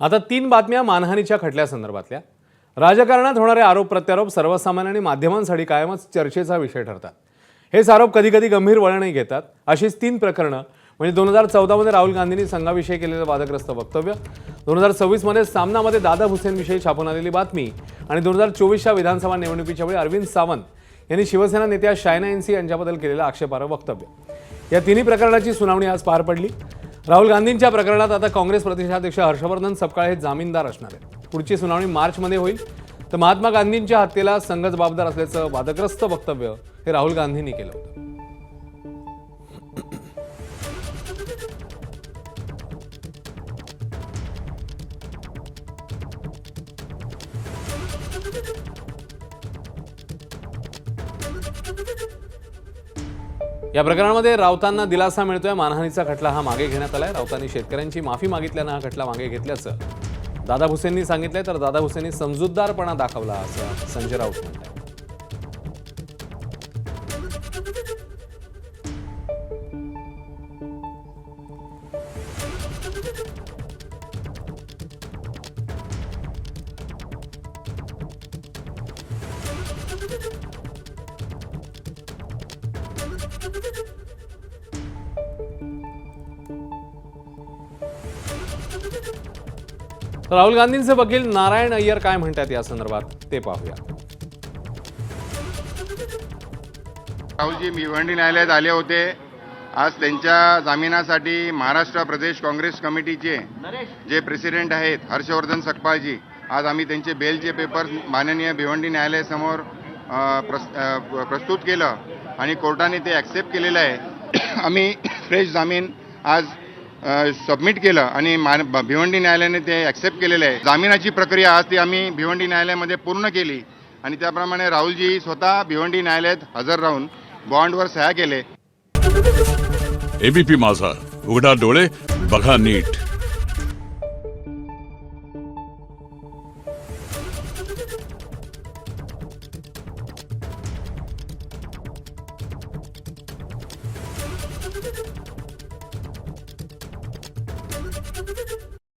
आता 3 बातम्या मानहानीच्या खटल्यासंदर्भातल्या राजकारणात होणारे आरोप प्रत्यारोप सर्वसामान्य आणि माध्यमांसाठी कायमच चर्चेचा विषय ठरतात। हेच आरोप कधी कधी गंभीर वळणही घेतात। अशीच 3 प्रकरणं म्हणजे 2014 मध्ये राहुल गांधींनी संघाविषयी केलेलं वादग्रस्त वक्तव्य, 2026 मध्ये सामनामध्ये दादा भुसेनविषयी छापून आलेली बातमी आणि 2024च्या विधानसभा निवडणुकीच्या वेळी अरविंद सावंत यांनी शिवसेना नेत्या शायना एनसी यांच्याबद्दल केलेलं आक्षेपार्ह वक्तव्य। या तिन्ही प्रकरणाची सुनावणी आज पार पडली। राहुल गांधींच्या प्रकरणात आता काँग्रेस प्रदेशाध्यक्ष हर्षवर्धन सपकाळ हे जामीनदार असणार आहेत। पुढची सुनावणी मार्च मध्ये होईल। तर महात्मा गांधींच्या हत्येला संघ जबाबदार असल्याचं वादग्रस्त वक्तव्य हे राहुल गांधींनी केलं होतं। या प्रकरणामध्ये राऊतांना दिलासा मिळतोय। मानहानीचा खटला हा मागे घेण्यात आलाय। राऊतांनी शेतकऱ्यांची माफी मागितल्यानं हा खटला मागे घेतल्याचं दादा भुसेंनी सांगितलंय। तर दादा भुसेंनी समजूतदारपणा दाखवला असं संजय राऊत म्हणतात। राहुल गांधींचे वकील नारायण अय्यर काय म्हणतात या संदर्भात ते पाहूया। राहुलजी भिवंडी न्यायालयात आले होते। आज त्यांच्या जामिनासाठी महाराष्ट्र प्रदेश काँग्रेस कमिटीचे जे प्रेसिडेंट आहेत हर्षवर्धन सकपाळजी, आज आम्ही त्यांचे बेलचे पेपर्स माननीय भिवंडी न्यायालयासमोर प्रस्तुत केलं आणि कोर्टाने ते ॲक्सेप्ट केलेलं आहे। आम्ही फ्रेश जामीन आज सबमिट केलं आणि भिवंडी न्यायालयाने ते ॲक्सेप्ट केलेलं आहे। जामिनाची प्रक्रिया आज ती आम्ही भिवंडी न्यायालयामध्ये पूर्ण केली आणि त्याप्रमाणे राहुलजी स्वतः भिवंडी न्यायालयात हजर राहून बॉन्डवर सह्या केले। एबीपी माझा, उघडा डोळे बघा नीट। Thank you.